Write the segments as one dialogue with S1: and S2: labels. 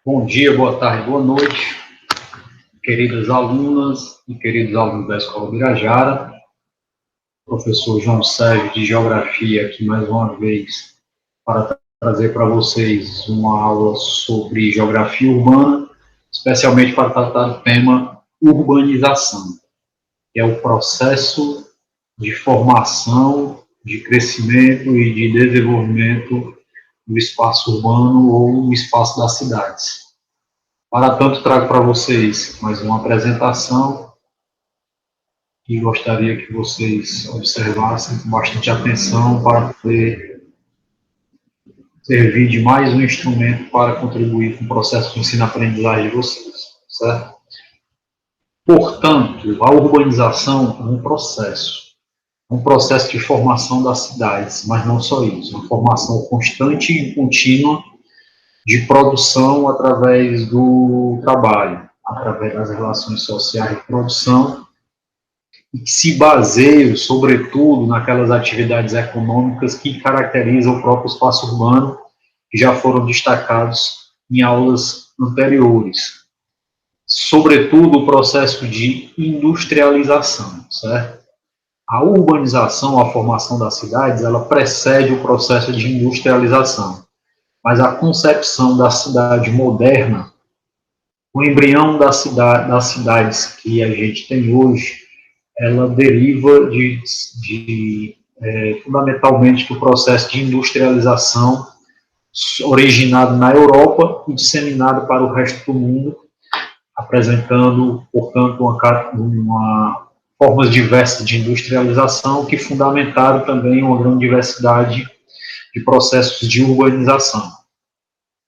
S1: Bom dia, boa tarde, boa noite, queridas alunas e queridos alunos da Escola Birajara. Professor João Sérgio, de Geografia, aqui mais uma vez, para trazer para vocês uma aula sobre Geografia Urbana, especialmente para tratar do tema urbanização, que é o processo de formação, de crescimento e de desenvolvimento do espaço urbano ou do espaço das cidades. Para tanto, trago para vocês mais uma apresentação e gostaria que vocês observassem com bastante atenção para poder servir de mais um instrumento para contribuir com o processo de ensino-aprendizagem de vocês, certo? Portanto, a urbanização é um processo de formação das cidades, mas não só isso, uma formação constante e contínua de produção através do trabalho, através das relações sociais de produção, e que se baseiam, sobretudo, naquelas atividades econômicas que caracterizam o próprio espaço urbano, que já foram destacados em aulas anteriores. Sobretudo, o processo de industrialização, certo? A urbanização, a formação das cidades, ela precede o processo de industrialização. Mas a concepção da cidade moderna, o embrião das cidades que a gente tem hoje, ela deriva fundamentalmente do processo de industrialização originado na Europa e disseminado para o resto do mundo, apresentando, portanto, uma formas diversas de industrialização que fundamentaram também uma grande diversidade de processos de urbanização.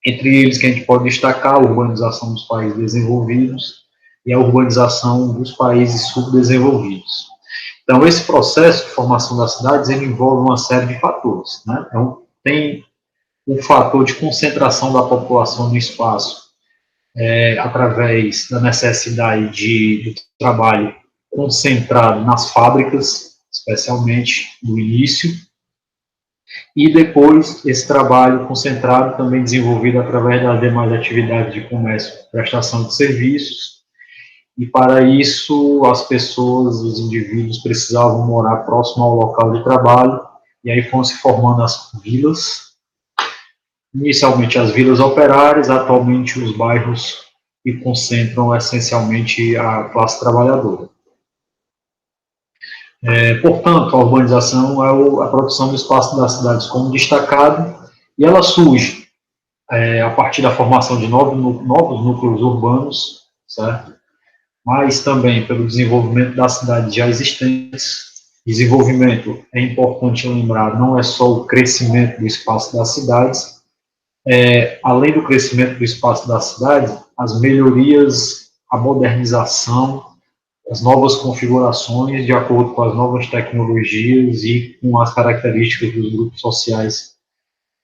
S1: Entre eles, que a gente pode destacar a urbanização dos países desenvolvidos e a urbanização dos países subdesenvolvidos. Então, esse processo de formação das cidades, ele envolve uma série de fatores, né? Então, tem o fator de concentração da população no espaço, através da necessidade do trabalho concentrado nas fábricas, especialmente no início, e depois esse trabalho concentrado também desenvolvido através das demais atividades de comércio, prestação de serviços, e para isso as pessoas, os indivíduos precisavam morar próximo ao local de trabalho, e aí foram se formando as vilas, inicialmente as vilas operárias, atualmente os bairros que concentram essencialmente a classe trabalhadora. Portanto, a urbanização é a produção do espaço das cidades como destacado, e ela surge a partir da formação de novos núcleos urbanos, certo? Mas também pelo desenvolvimento das cidades já existentes. Desenvolvimento, é importante lembrar, não é só o crescimento do espaço das cidades, além do crescimento do espaço das cidades, as melhorias, a modernização, as novas configurações de acordo com as novas tecnologias e com as características dos grupos sociais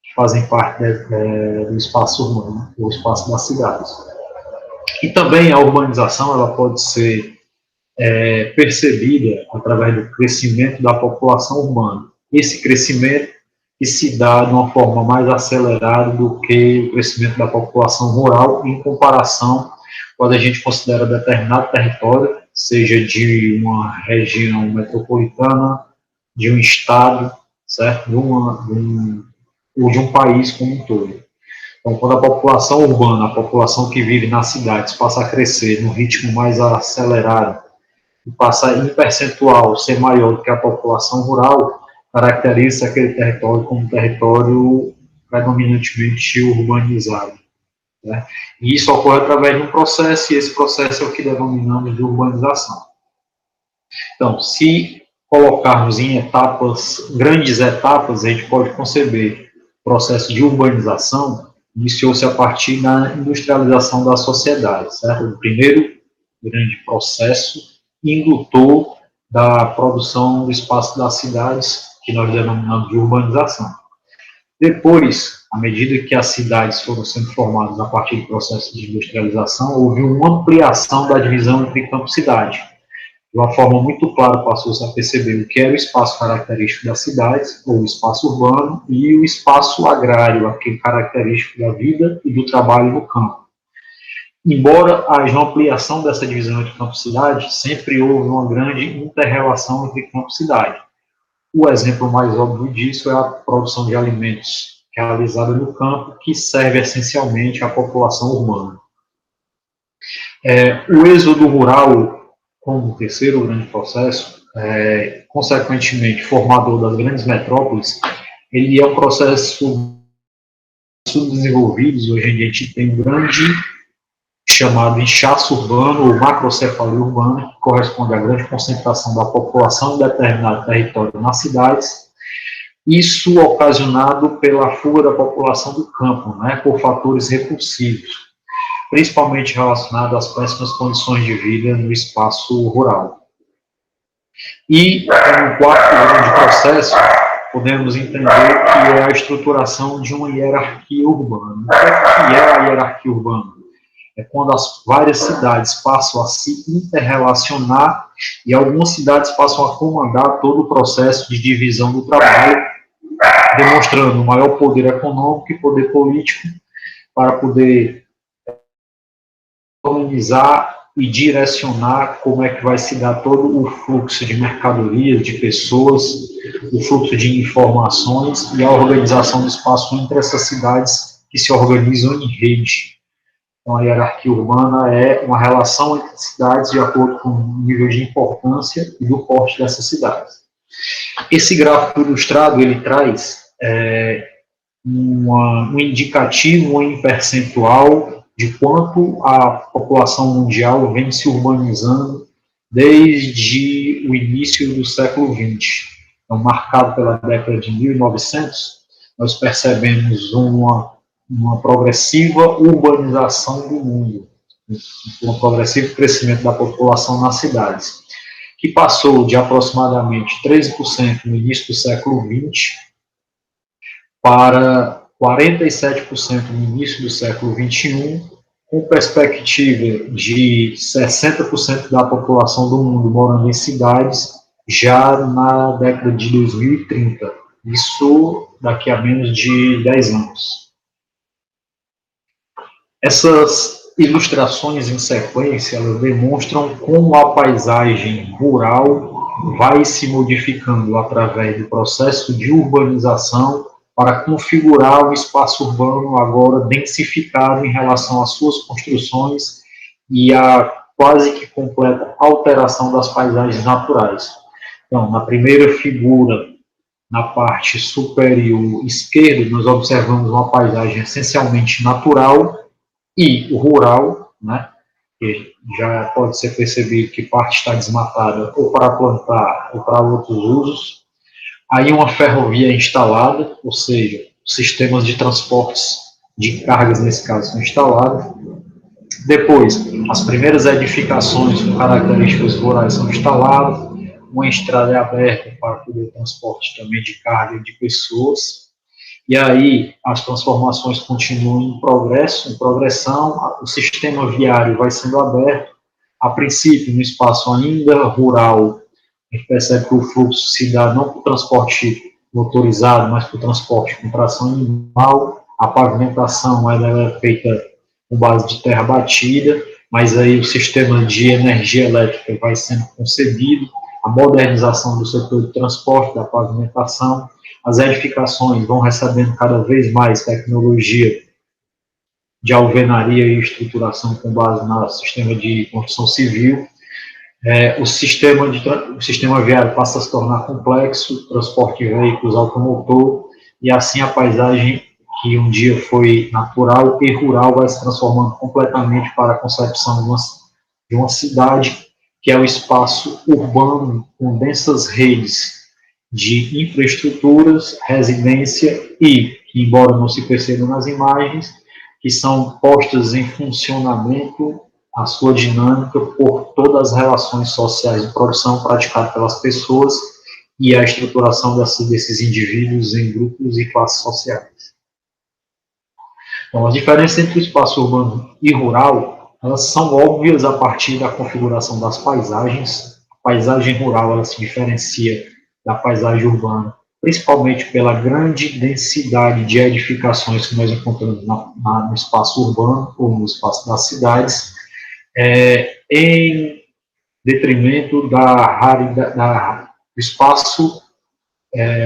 S1: que fazem parte do espaço urbano, do espaço das cidades. E também a urbanização ela pode ser percebida através do crescimento da população urbana. Esse crescimento que se dá de uma forma mais acelerada do que o crescimento da população rural em comparação quando a gente considera determinado território, seja de uma região metropolitana, de um estado, certo? Ou de um país como um todo. Então, quando a população urbana, a população que vive nas cidades, passa a crescer num ritmo mais acelerado, e passa em percentual ser maior do que a população rural, caracteriza aquele território como um território predominantemente urbanizado. Né? E isso ocorre através de um processo, e esse processo é o que denominamos de urbanização. Então, se colocarmos em etapas, grandes etapas, a gente pode conceber o processo de urbanização, iniciou-se a partir da industrialização da sociedade, certo? O primeiro grande processo indutor da produção do espaço das cidades, que nós denominamos de urbanização. Depois, à medida que as cidades foram sendo formadas a partir do processo de industrialização, houve uma ampliação da divisão entre campo e cidade. De uma forma muito clara, passou-se a perceber o que era o espaço característico das cidades, ou o espaço urbano, e o espaço agrário, aquele característico da vida e do trabalho no campo. Embora haja uma ampliação dessa divisão entre campo e cidade, sempre houve uma grande inter-relação entre campo e cidade. O exemplo mais óbvio disso é a produção de alimentos realizada no campo, que serve essencialmente à população urbana. O êxodo rural, como o terceiro grande processo, consequentemente formador das grandes metrópoles, ele é um processo subdesenvolvido. Hoje em dia a gente tem um grande chamado inchaço urbano ou macrocefalia urbana, que corresponde à grande concentração da população em determinado território nas cidades, isso ocasionado pela fuga da população do campo, por fatores repulsivos, principalmente relacionados às péssimas condições de vida no espaço rural. E, no quarto grande processo, podemos entender que é a estruturação de uma hierarquia urbana. O que é a hierarquia urbana? É quando as várias cidades passam a se interrelacionar e algumas cidades passam a comandar todo o processo de divisão do trabalho, demonstrando maior poder econômico e poder político para poder organizar e direcionar como é que vai se dar todo o fluxo de mercadorias, de pessoas, o fluxo de informações e a organização do espaço entre essas cidades que se organizam em rede. Então, a hierarquia urbana é uma relação entre cidades de acordo com o nível de importância e do porte dessas cidades. Esse gráfico ilustrado, ele traz um indicativo em percentual de quanto a população mundial vem se urbanizando desde o início do século XX. Então, marcado pela década de 1900, nós percebemos uma progressiva urbanização do mundo, um progressivo crescimento da população nas cidades, que passou de aproximadamente 13% no início do século XX para 47% no início do século XXI, com perspectiva de 60% da população do mundo morando em cidades já na década de 2030. Isso daqui a menos de 10 anos. Essas ilustrações em sequência, elas demonstram como a paisagem rural vai se modificando através do processo de urbanização para configurar o espaço urbano agora densificado em relação às suas construções e a quase que completa alteração das paisagens naturais. Então, na primeira figura, na parte superior esquerda, nós observamos uma paisagem essencialmente natural e rural, que já pode ser percebido que parte está desmatada ou para plantar ou para outros usos. Aí uma ferrovia instalada, ou seja, sistemas de transportes de cargas, nesse caso, são instalados. Depois, as primeiras edificações com características rurais são instaladas, uma estrada é aberta para o transporte também de carga e de pessoas. E aí as transformações continuam em progressão, o sistema viário vai sendo aberto, a princípio no espaço ainda rural, a gente percebe que o fluxo se dá não para o transporte motorizado, mas para o transporte com tração animal, a pavimentação ela é feita com base de terra batida, mas aí o sistema de energia elétrica vai sendo concebido, a modernização do setor de transporte, da pavimentação, as edificações vão recebendo cada vez mais tecnologia de alvenaria e estruturação com base no sistema de construção civil. O sistema viário passa a se tornar complexo, transporte de veículos automotor, e assim a paisagem que um dia foi natural e rural vai se transformando completamente para a concepção de uma cidade, que é o espaço urbano com densas redes de infraestruturas, residência e, embora não se perceba nas imagens, que são postas em funcionamento a sua dinâmica por todas as relações sociais de produção praticadas pelas pessoas e a estruturação desses indivíduos em grupos e classes sociais. Então, as diferenças entre o espaço urbano e rural, elas são óbvias a partir da configuração das paisagens. A paisagem rural, ela se diferencia da paisagem urbana principalmente pela grande densidade de edificações que nós encontramos no espaço urbano ou no espaço das cidades, em detrimento do espaço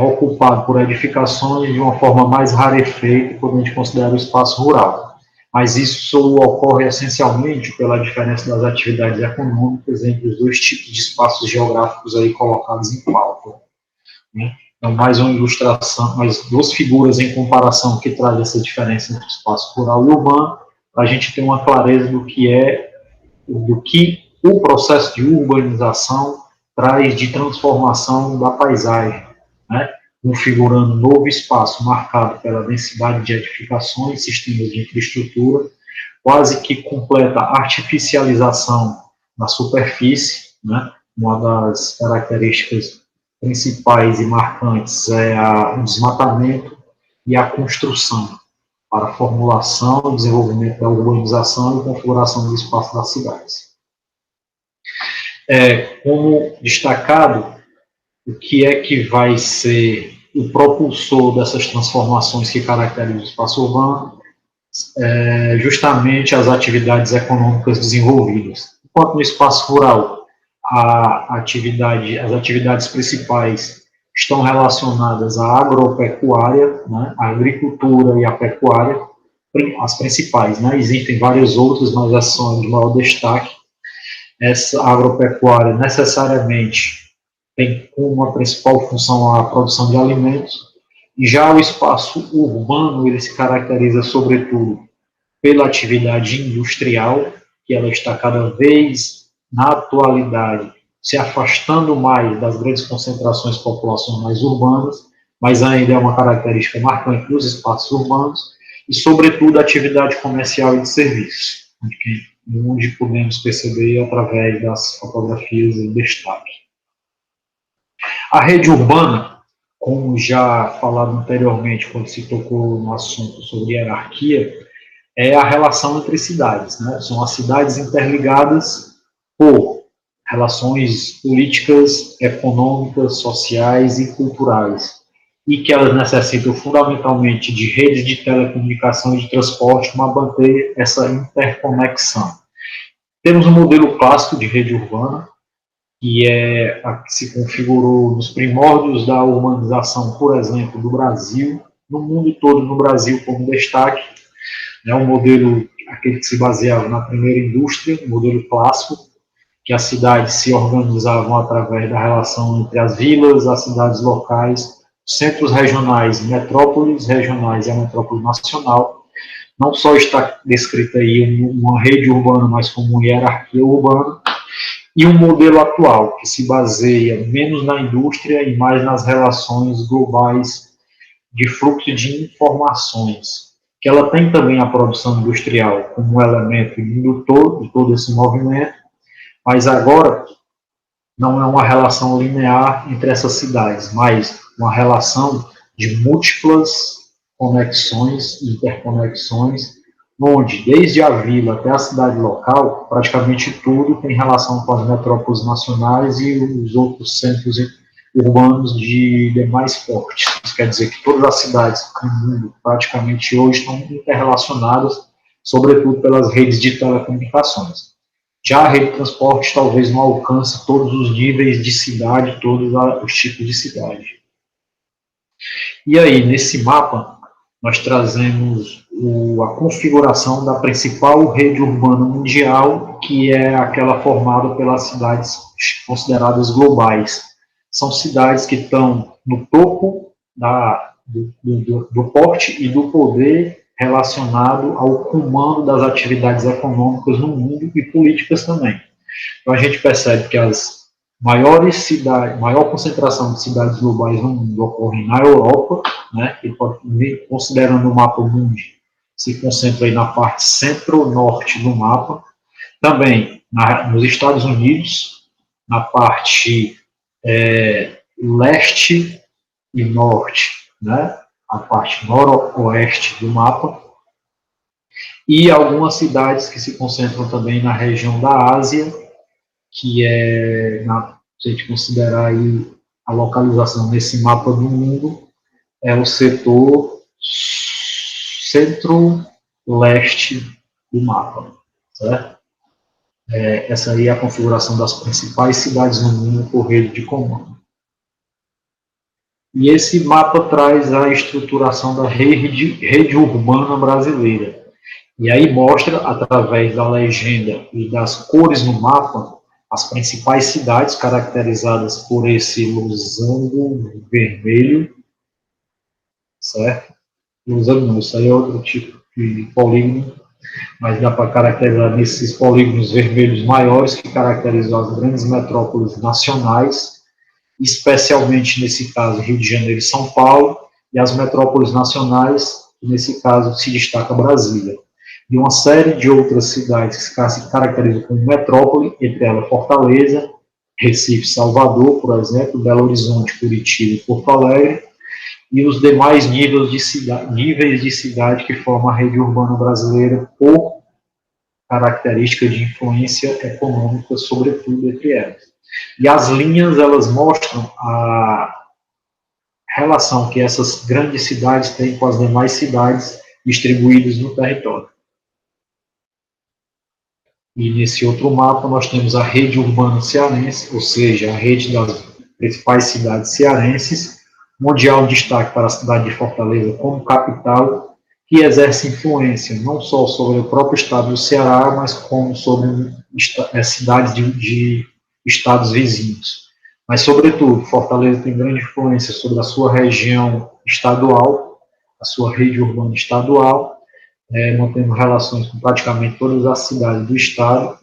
S1: ocupado por edificações de uma forma mais rarefeita quando a gente considera o espaço rural. Mas isso ocorre essencialmente pela diferença das atividades econômicas entre os dois tipos de espaços geográficos aí colocados em pauta, né? Então, mais uma ilustração, mais duas figuras em comparação que trazem essa diferença entre o espaço rural e urbano, para a gente ter uma clareza do que o processo de urbanização traz de transformação da paisagem, né? Configurando um novo espaço marcado pela densidade de edificações, sistemas de infraestrutura, quase que completa artificialização da superfície, né? Uma das características principais e marcantes é o desmatamento e a construção para a formulação, desenvolvimento da urbanização e configuração do espaço das cidades. Como destacado, o que é que vai ser o propulsor dessas transformações que caracterizam o espaço urbano? Justamente as atividades econômicas desenvolvidas. Enquanto no espaço rural, as atividades principais estão relacionadas à agropecuária, né, à agricultura e à pecuária, as principais, né? Existem várias outras, mas essas são de maior destaque. Essa agropecuária necessariamente tem como a principal função a produção de alimentos, e já o espaço urbano, ele se caracteriza sobretudo pela atividade industrial, que ela está cada vez, na atualidade, se afastando mais das grandes concentrações populacionais urbanas, mas ainda é uma característica marcante dos espaços urbanos, e, sobretudo, a atividade comercial e de serviços, onde podemos perceber através das fotografias em destaque. A rede urbana, como já falado anteriormente, quando se tocou no assunto sobre hierarquia, é a relação entre cidades, né? São as cidades interligadas por relações políticas, econômicas, sociais e culturais, e que elas necessitam fundamentalmente de redes de telecomunicação e de transporte para manter essa interconexão. Temos um modelo clássico de rede urbana, que é a que se configurou nos primórdios da urbanização, por exemplo, do Brasil, no mundo todo, no Brasil como destaque, né, um modelo, aquele que se baseava na primeira indústria, um modelo clássico, que as cidades se organizavam através da relação entre as vilas, as cidades locais, centros regionais, metrópoles regionais e a metrópole nacional. Não só está descrita aí uma rede urbana, mas como uma hierarquia urbana, e um modelo atual, que se baseia menos na indústria e mais nas relações globais de fluxo de informações, que ela tem também a produção industrial como um elemento indutor de todo esse movimento, mas agora não é uma relação linear entre essas cidades, mas uma relação de múltiplas conexões, interconexões, onde, desde a vila até a cidade local, praticamente tudo tem relação com as metrópoles nacionais e os outros centros urbanos de demais porte. Isso quer dizer que todas as cidades do mundo, praticamente hoje, estão interrelacionadas, sobretudo pelas redes de telecomunicações. Já a rede de transporte talvez não alcance todos os níveis de cidade, todos os tipos de cidade. E aí, nesse mapa, nós trazemos a configuração da principal rede urbana mundial, que é aquela formada pelas cidades consideradas globais. São cidades que estão no topo do porte e do poder relacionado ao comando das atividades econômicas no mundo e políticas também. Então a gente percebe que as maior concentração de cidades globais no mundo ocorre na Europa, né, que considerando o mapa mundi, se concentra aí na parte centro-norte do mapa, também nos Estados Unidos, na parte leste e norte, né, a parte noroeste do mapa, e algumas cidades que se concentram também na região da Ásia, que é, se a gente considerar aí a localização nesse mapa do mundo é o setor centro-leste do mapa, certo? Essa aí é a configuração das principais cidades no mundo por rede de comando. E esse mapa traz a estruturação da rede urbana brasileira. E aí mostra, através da legenda e das cores no mapa, as principais cidades caracterizadas por esse losango vermelho, certo? Losango não, isso aí é outro tipo de polígono, mas dá para caracterizar nesses polígonos vermelhos maiores que caracterizam as grandes metrópoles nacionais, especialmente nesse caso Rio de Janeiro e São Paulo, e as metrópoles nacionais, nesse caso se destaca Brasília. E uma série de outras cidades que se caracterizam como metrópole, entre elas Fortaleza, Recife, Salvador, por exemplo, Belo Horizonte, Curitiba e Porto Alegre, e os demais níveis de cidade que formam a rede urbana brasileira por característica de influência econômica, sobretudo entre elas. E as linhas, elas mostram a relação que essas grandes cidades têm com as demais cidades distribuídas no território. E nesse outro mapa nós temos a rede urbana cearense, ou seja, a rede das principais cidades cearenses, onde há um destaque para a cidade de Fortaleza como capital, que exerce influência não só sobre o próprio estado do Ceará, mas como sobre cidades de estados vizinhos. Mas, sobretudo, Fortaleza tem grande influência sobre a sua região estadual, a sua rede urbana estadual, mantendo relações com praticamente todas as cidades do estado,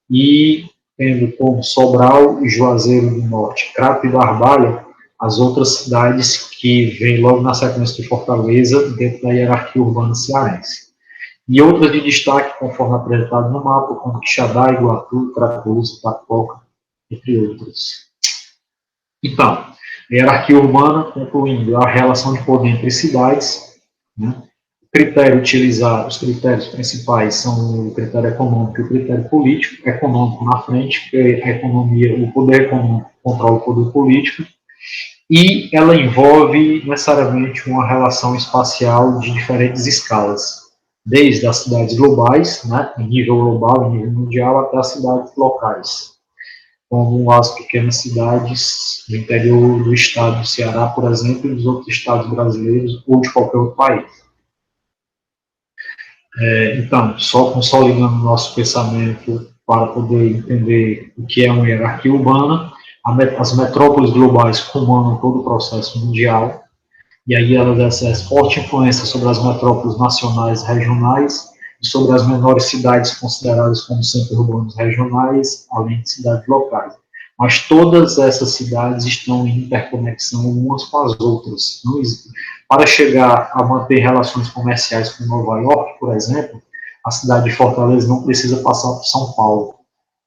S1: e tendo como Sobral e Juazeiro do Norte, Crato e Barbalha, as outras cidades que vêm logo na sequência de Fortaleza, dentro da hierarquia urbana cearense. E outras de destaque, conforme apresentado no mapa, como Quixadá, Iguatu, Crateús, Itapoca, entre outras. Então, a hierarquia urbana, concluindo a relação de poder entre cidades, né? Os critérios principais são o critério econômico e o critério político. Econômico na frente, porque a economia, o poder econômico controla o poder político, e ela envolve necessariamente uma relação espacial de diferentes escalas, desde as cidades globais, né, em nível global, em nível mundial, até as cidades locais, como as pequenas cidades do interior do estado do Ceará, por exemplo, e dos outros estados brasileiros ou de qualquer outro país. Então, só consolidando o nosso pensamento para poder entender o que é uma hierarquia urbana, as metrópoles globais comandam todo o processo mundial, e aí elas exercem forte influência sobre as metrópoles nacionais e regionais, e sobre as menores cidades consideradas como centros urbanos regionais, além de cidades locais. Mas todas essas cidades estão em interconexão umas com as outras. Para chegar a manter relações comerciais com Nova York, por exemplo, a cidade de Fortaleza não precisa passar por São Paulo.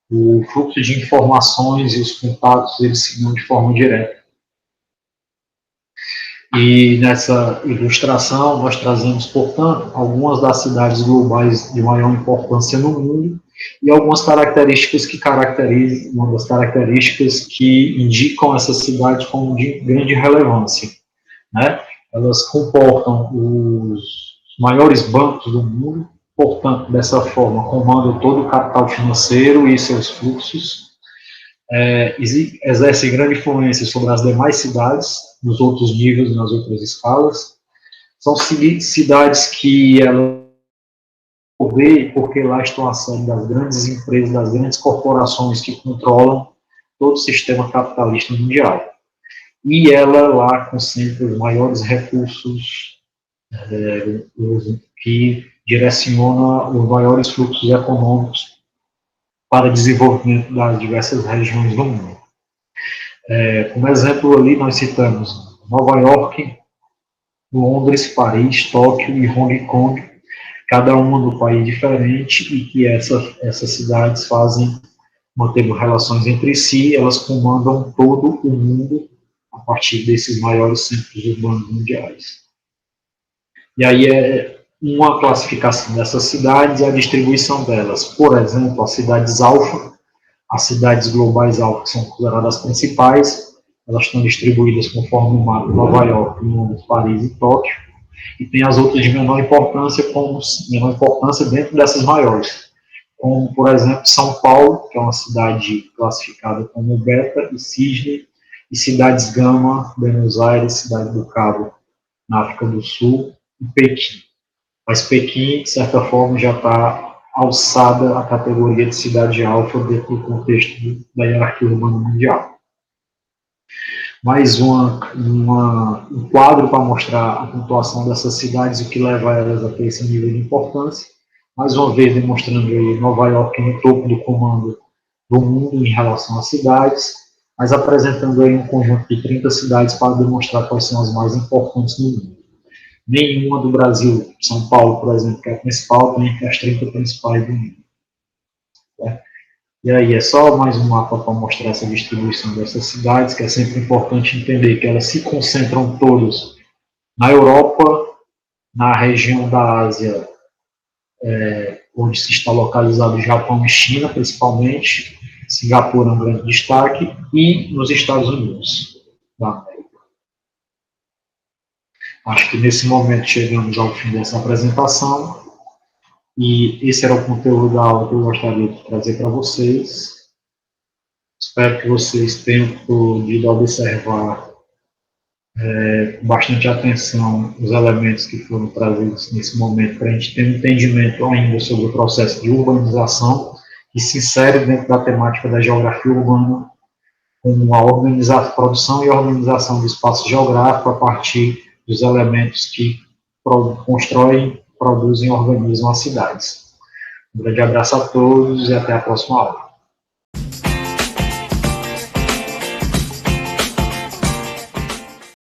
S1: O fluxo de informações e os contatos, eles se dão de forma direta. E nessa ilustração nós trazemos, portanto, algumas das cidades globais de maior importância no mundo e algumas características uma das características que indicam essas cidades como de grande relevância, né? Elas comportam os maiores bancos do mundo, portanto, dessa forma, comandam todo o capital financeiro e seus fluxos, exerce grande influência sobre as demais cidades, nos outros níveis, nas outras escalas. São cidades que ela poder, porque lá estão a sede das grandes empresas, das grandes corporações que controlam todo o sistema capitalista mundial. E ela lá concentra os maiores recursos que direciona os maiores fluxos econômicos para desenvolvimento das diversas regiões do mundo. Como exemplo ali nós citamos Nova York, Londres, Paris, Tóquio e Hong Kong, cada uma no país diferente, e que essas cidades mantendo relações entre si, elas comandam todo o mundo a partir desses maiores centros urbanos mundiais. E aí uma classificação dessas cidades e a distribuição delas. Por exemplo, as cidades alfa, as cidades globais alfa, que são consideradas as principais, elas estão distribuídas conforme o mapa: Nova York, Londres, Paris e Tóquio, e tem as outras de menor importância dentro dessas maiores, como, por exemplo, São Paulo, que é uma cidade classificada como beta, e Sydney, e cidades Gama, Buenos Aires, Cidade do Cabo, na África do Sul, e Pequim. Mas Pequim, de certa forma, já está alçada à categoria de cidade alfa dentro do contexto da hierarquia urbana mundial. Mais um quadro para mostrar a pontuação dessas cidades e o que leva elas a ter esse nível de importância. Mais uma vez demonstrando aí Nova York no topo do comando do mundo em relação às cidades, mas apresentando aí um conjunto de 30 cidades para demonstrar quais são as mais importantes no mundo. Nenhuma do Brasil, São Paulo, por exemplo, que é a principal, tem as 30 principais do mundo. E aí é só mais um mapa para mostrar essa distribuição dessas cidades, que é sempre importante entender que elas se concentram todas na Europa, na região da Ásia, onde se está localizado o Japão e China, principalmente. Singapura é um grande destaque, e nos Estados Unidos da América. Acho que nesse momento chegamos ao fim dessa apresentação, e esse era o conteúdo da aula que eu gostaria de trazer para vocês. Espero que vocês tenham podido observar com bastante atenção os elementos que foram trazidos nesse momento, para a gente ter um entendimento ainda sobre o processo de urbanização, que se insere dentro da temática da geografia urbana, com a produção e organização do espaço geográfico a partir dos elementos que constroem, produzem e organizam as cidades. Um grande abraço a todos e até a próxima aula.